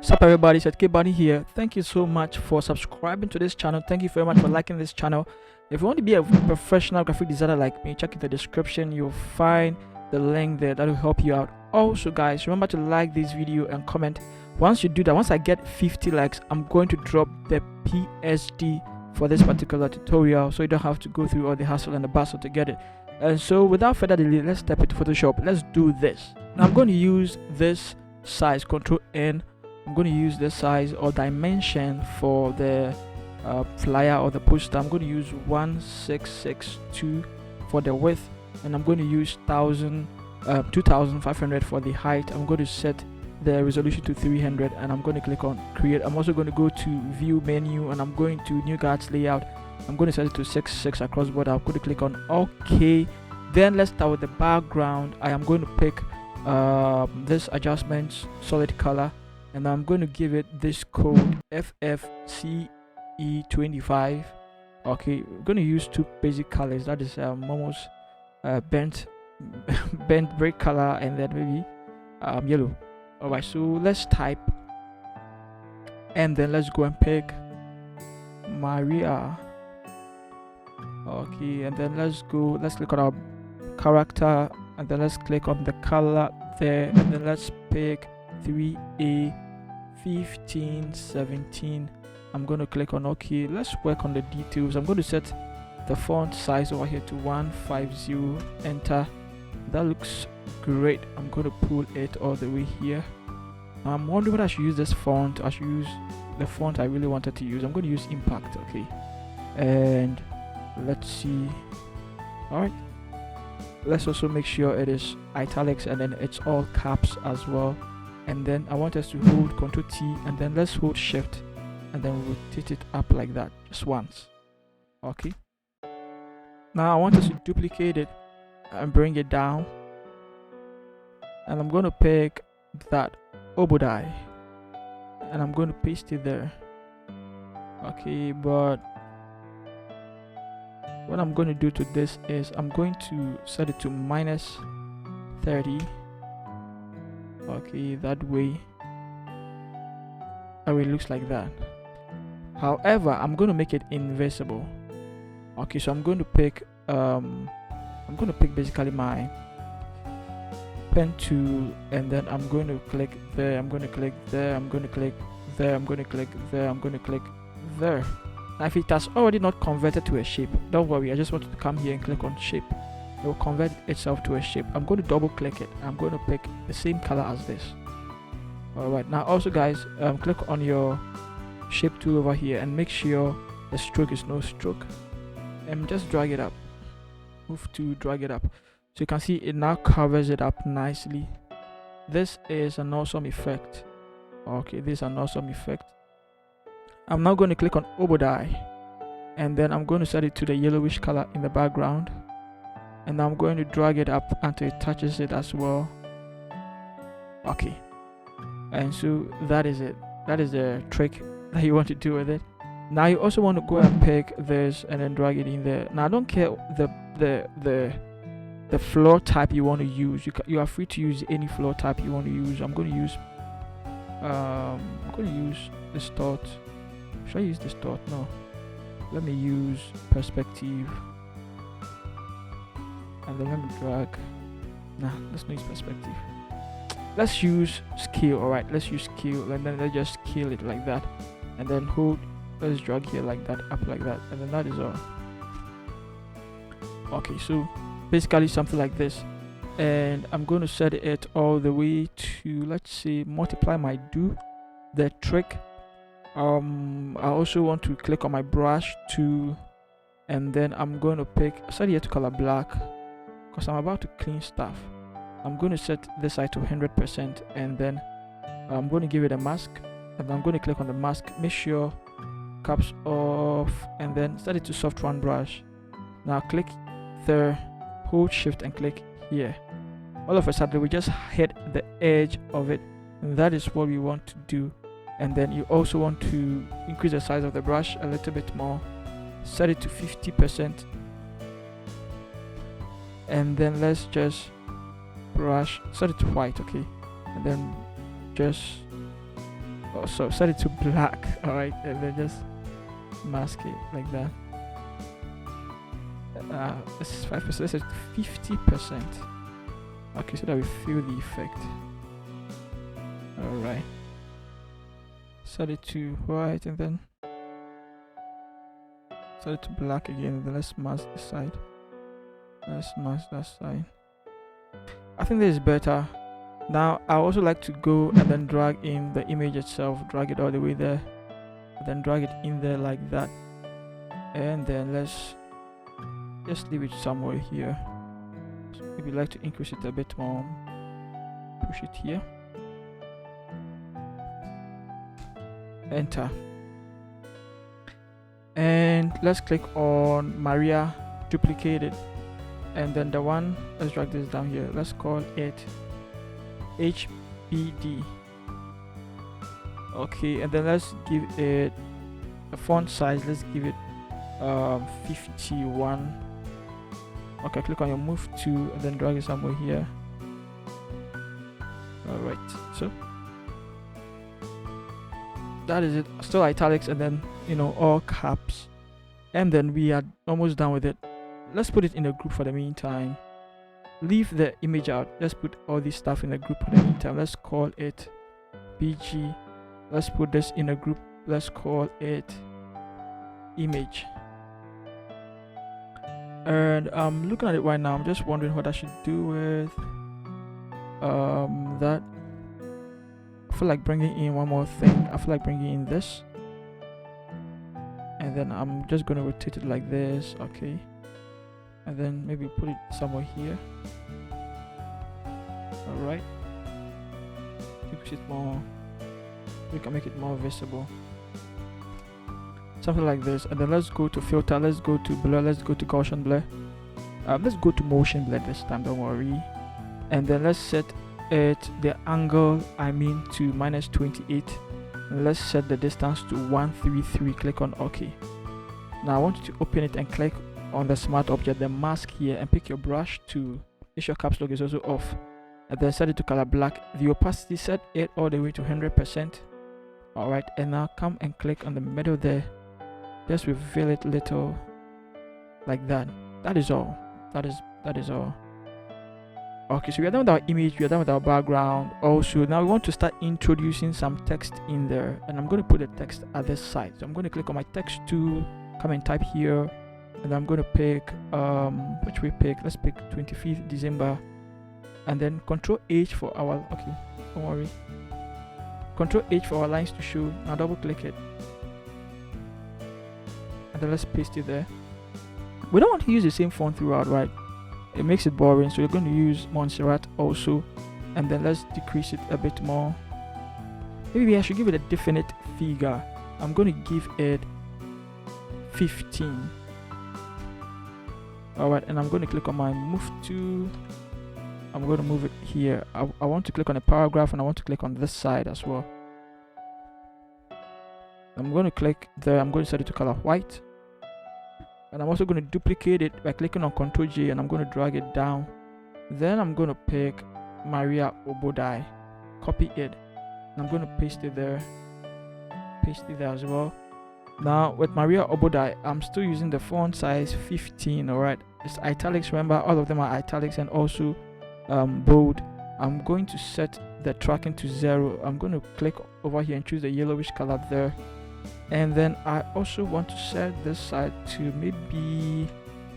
Sup everybody, Seth K Bani here. Thank you so much for subscribing to this channel. Thank you very much for liking this channel. If you want to be a professional graphic designer like me, check in the description. You'll find the link there that will help you out. Also guys, remember to like this video and comment. Once you do that, once I get 50 likes, I'm going to drop the PSD for this particular tutorial, so you don't have to go through all the hassle and the bustle to get it. And so without further delay, let's step into Photoshop. Let's do this. Now I'm going to use this size, Ctrl N. I'm going to use the size or dimension for the flyer or the poster. I'm going to use 1662 for the width, and I'm going to use 2500 for the height. I'm going to set the resolution to 300, and I'm going to click on create. I'm also going to go to view menu, and I'm going to new guides layout. I'm going to set it to 6 across board. I'm going to click on OK. Then let's start with the background. I am going to pick this adjustments solid color, and I'm going to give it this code FFCE25. okay, we're going to use two basic colors, that is Momo's bent brick color, and then maybe yellow. Alright, so let's type, and then let's go and pick Maria. Okay, and then let's click on our character, and then let's click on the color there, and then let's pick 3A 1517. I'm going to click on OK. Let's work on the details. I'm going to set the font size over here to 150. Enter. That looks great. I'm going to pull it all the way here. I'm wondering whether I should use this font. I should use the font I really wanted to use. I'm going to use Impact. Okay, and let's see. All right, let's also make sure it is italics, and then it's all caps as well. And then I want us to hold Ctrl T, and then let's hold Shift, and then rotate it up like that just once. Okay, now I want us to duplicate it and bring it down, and I'm going to pick that Obodai, and I'm going to paste it there. Okay, but what I'm going to do to this is I'm going to set it to -30. Okay, that way it looks like that. However, I'm going to make it invisible. Okay, so I'm going to pick basically my pen tool, and then I'm going to click there, I'm going to click there, I'm going to click there, I'm going to click there, I'm going to click there. Now if it has already not converted to a shape, don't worry, I just want to come here and click on shape. It will convert itself to a shape. I'm going to double click it. I'm going to pick the same color as this. Alright, now also guys, click on your shape tool over here and make sure the stroke is no stroke, and just drag it up. Move to drag it up, so you can see it now covers it up nicely. This is an awesome effect. Okay, this is an awesome effect. I'm now going to click on Obodai, and then I'm going to set it to the yellowish color in the background, and I'm going to drag it up until it touches it as well. Okay, and so that is it. That is the trick that you want to do with it. Now you also want to go and pick this and then drag it in there. Now I don't care the floor type you want to use. You are free to use any floor type you want to use. I'm going to use distort. Should I use distort? No, let me use perspective, and then let me drag. Nah, let's not use perspective. Let's use scale. Alright, let's use scale, and then let's just scale it like that, and then hold. Let's drag here like that, up like that, and then that is all. Okay, so basically something like this, and I'm going to set it all the way to, let's say, multiply my do. The trick, I also want to click on my brush tool, and then I'm going to set here to color black because I'm about to clean stuff. I'm going to set this side to 100%, and then I'm going to give it a mask, and I'm going to click on the mask, make sure caps off, and then set it to soft round brush. Now click there, hold Shift and click here. All of a sudden we just hit the edge of it, and that is what we want to do. And then you also want to increase the size of the brush a little bit more, set it to 50%, and then let's just brush, set it to white. Okay, and then just so set it to black. All right, and then just mask it like that. This is 5%. This is 50%. Okay, so that we feel the effect. All right. Set it to white and then set it to black again. Then let's mask the side. Let's mask that side. I think this is better. Now I also like to go and then drag in the image itself, drag it all the way there, and then drag it in there like that. And then let's just leave it somewhere here. So maybe like to increase it a bit more. Push it here. Enter. And let's click on Maria, duplicate it, and then the one, let's drag this down here, let's call it HBD. Okay, and then let's give it a font size, let's give it 51. Okay, click on your move to and then drag it somewhere here. Alright, so that is it. Still italics and then, you know, all caps, and then we are almost done with it. Let's put it in a group for the meantime. Leave the image out. Let's put all this stuff in a group for the meantime. Let's call it BG. Let's put this in a group. Let's call it image. And I'm looking at it right now. I'm just wondering what I should do with that. I feel like bringing in one more thing. I feel like bringing in this, and then I'm just going to rotate it like this. Okay, and then maybe put it somewhere here. All right, push it more. We can make it more visible, something like this. And then let's go to filter, let's go to blur, let's go to Gaussian blur, let's go to motion blur this time, don't worry. And then let's set it, the angle to -28, and let's set the distance to 133. Click on OK. Now I want you to open it and click on the smart object, the mask here, and pick your brush to make sure caps lock is also off, and then set it to color black. The opacity, set it all the way to 100%. All right, and now come and click on the middle there, just reveal it little like that. That is all. That is all. Okay, so we are done with our image, we are done with our background. Also, now we want to start introducing some text in there, and I'm going to put the text at this side. So I'm going to click on my text tool, come and type here, and I'm going to pick which we pick. Let's pick 25th December, and then Control H for our, okay, don't worry, Control H for our lines to show. Now double click it, and then let's paste it there. We don't want to use the same font throughout, right? It makes it boring, so we're going to use Montserrat also, and then let's decrease it a bit more. Maybe I should give it a definite figure. I'm going to give it 15. Alright, and I'm going to click on my move to, I'm going to move it here. I want to click on a paragraph, and I want to click on this side as well. I'm going to click there, I'm going to set it to color white. And I'm also going to duplicate it by clicking on Ctrl J, and I'm going to drag it down. Then I'm going to pick Maria Obodai, copy it, and I'm going to paste it there. Paste it there as well. Now with Maria Obodai, I'm still using the font size 15. Alright, it's italics. Remember, all of them are italics and also bold. I'm going to set the tracking to 0. I'm going to click over here and choose the yellowish color there. And then I also want to set this side to maybe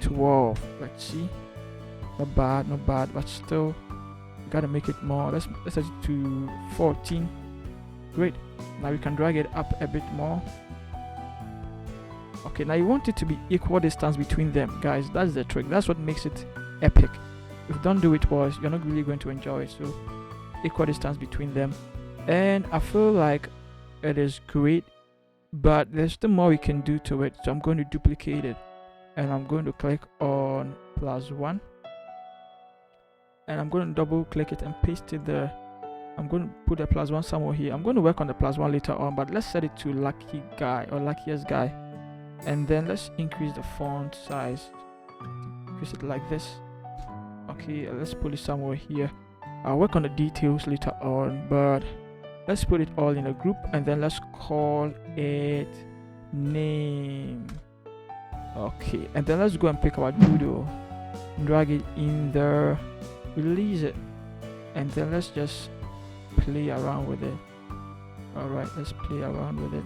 12. Let's see. Not bad, but still gotta make it more. Let's set it to 14. Great. Now we can drag it up a bit more. Okay, now you want it to be equal distance between them, guys. That's the trick. That's what makes it epic. If you don't do it well, you're not really going to enjoy it. So equal distance between them, and I feel like it is great. But there's still more we can do to it, so I'm going to duplicate it, and I'm going to click on +1, and I'm going to double click it and paste it there. I'm going to put a +1 somewhere here. I'm going to work on the +1 later on, but let's set it to lucky guy or luckiest guy, and then let's increase the font size, increase it like this. Okay, let's put it somewhere here. I'll work on the details later on, but Let's put it all in a group, and then let's call it name. Okay, and then let's go and pick our doodle, drag it in there, release it, and then let's just play around with it. All right, let's play around with it.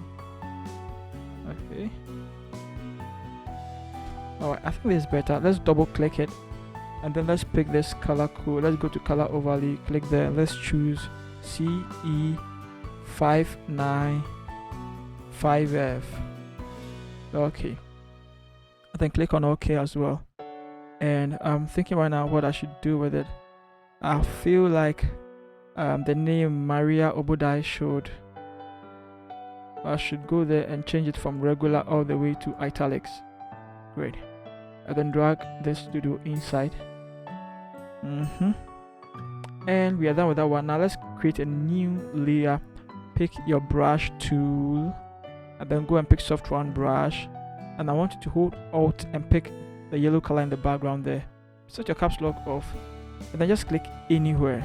Okay. All right, I think this is better. Let's double click it, and then let's pick this color code. Let's go to color overlay, click there. Let's choose CE595F. Okay. And then click on OK as well. And I'm thinking right now what I should do with it. I feel like the name Maria Obodai should. I should go there and change it from regular all the way to italics. Great. And then drag this to do inside. And we are done with that one. Now let's create a new layer. Pick your brush tool, and then go and pick soft round brush. And I want you to hold Alt and pick the yellow color in the background there. Set your caps lock off, and then just click anywhere.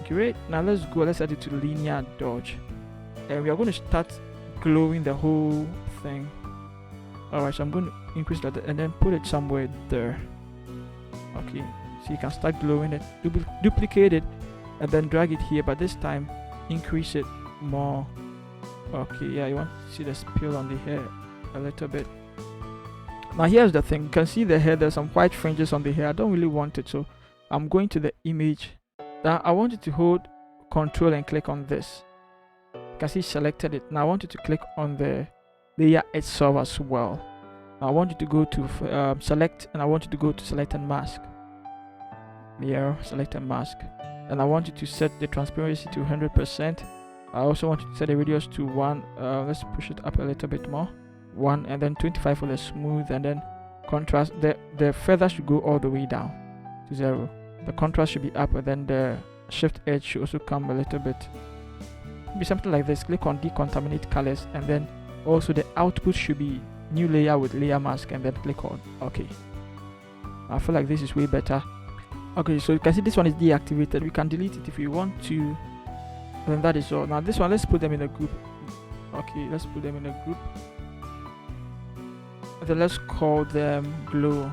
Great. Now let's go. Let's add it to linear dodge, and we are going to start glowing the whole thing. Alright, so I'm going to increase that and then put it somewhere there. Okay, so you can start glowing it. Duplicate it and then drag it here, but this time increase it more. Okay, yeah, you want to see the spill on the hair a little bit. Now here's the thing, you can see the hair, there's some white fringes on the hair. I don't really want it, so I'm going to the image. Now I want you to hold Control and click on this. You can see selected it. Now I want you to click on the layer itself as well. Now I want you to go to select, and I want you to go to select and mask. Layer, select and mask. And I want you to set the transparency to 100%. I also want you to set the radius to 1. Let's push it up a little bit more. 1, and then 25 for the smooth, and then contrast. The feather should go all the way down to 0. The contrast should be up, and then the shift edge should also come a little bit. Be something like this. Click on decontaminate colors, and then also the output should be new layer with layer mask, and then click on OK. I feel like this is way better. Okay, so you can see this one is deactivated. We can delete it if we want to, and then that is all. Now this one, let's put them in a group. Okay, let's put them in a group, and then let's call them glow.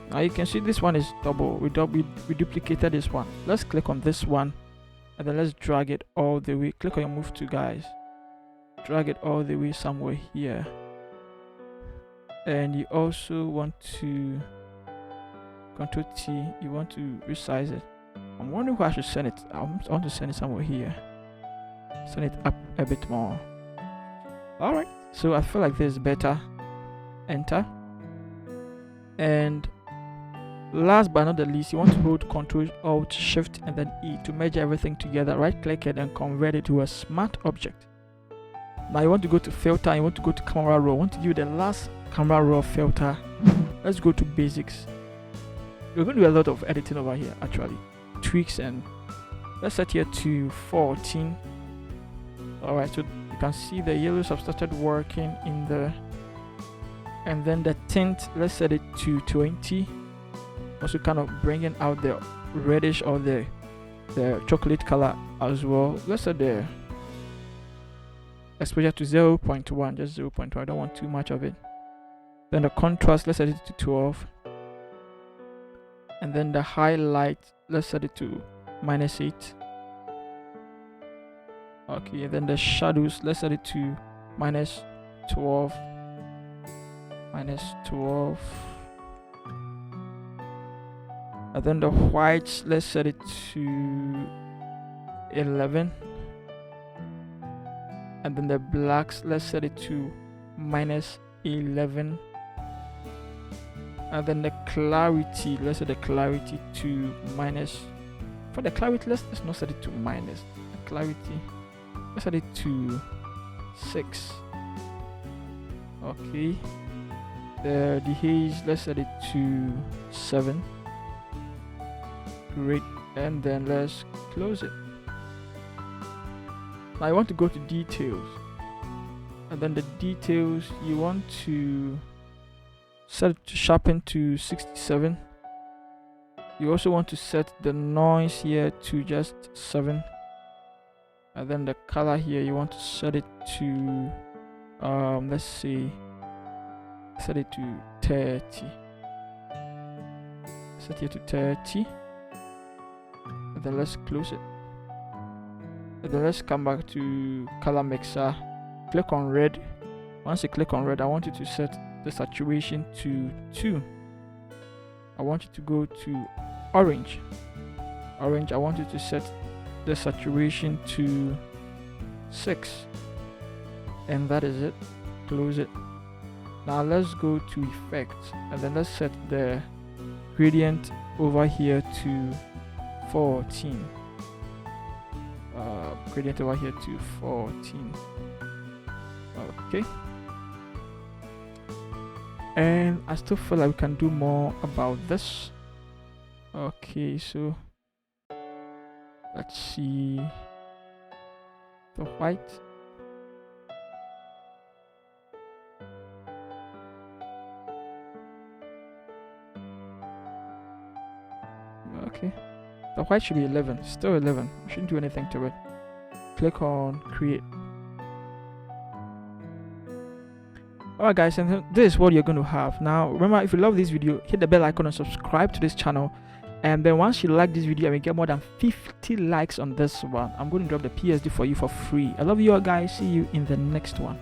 Now you can see this one is double. We duplicated this one. Let's click on this one, and then let's drag it all the way. Click on your move to, guys. Drag it all the way somewhere here. And you also want to Control T. You want to resize it. I'm wondering where I should send it. I want to send it somewhere here. Send it up a bit more. Alright, so I feel like this is better. Enter. And last but not the least, you want to hold Control Alt Shift and then E to merge everything together. Right click it and convert it to a smart object. Now you want to go to filter, you want to go to camera raw. I want to give you the last camera raw filter. Let's go to basics. We're going to do a lot of editing over here actually. Tweaks, and let's set here to 14. Alright, so you can see the yellows have started working in there. And then the tint, let's set it to 20. Also kind of bringing out the reddish or the chocolate color as well. Let's set the exposure to 0.1, just 0.1. I don't want too much of it. Then the contrast, let's set it to 12. And then the highlight, let's set it to -8. Okay, and then the shadows, let's set it to -12. -12. And then the whites, let's set it to 11. And then the blacks, let's set it to -11. And then the clarity, let's set the clarity to minus. For the clarity, let's not set it to minus. The clarity, let's set it to 6. Okay. The haze, let's set it to 7. Great. And then let's close it. Now I want to go to details, and then the details you want to set it to sharpen to 67. You also want to set the noise here to just 7, and then the color here, you want to set it to let's see, set it to 30. Set here to 30, and then let's close it. And then let's come back to color mixer, click on red. Once you click on red, I want you to set the saturation to 2. I want you to go to orange. I want you to set the saturation to 6, and that is it. Close it. Now let's go to effects, and then let's set the gradient over here to 14. Gradient over here to 14. Okay. And I still feel like we can do more about this. Okay, so let's see the white. Okay, the white should be 11. Still 11. We shouldn't do anything to it. Click on create. Alright guys, and this is what you're going to have. Now remember, if you love this video, hit the bell icon and subscribe to this channel. And then once you like this video and we get more than 50 likes on this one, I'm going to drop the PSD for you for free. I love you all guys. See you in the next one.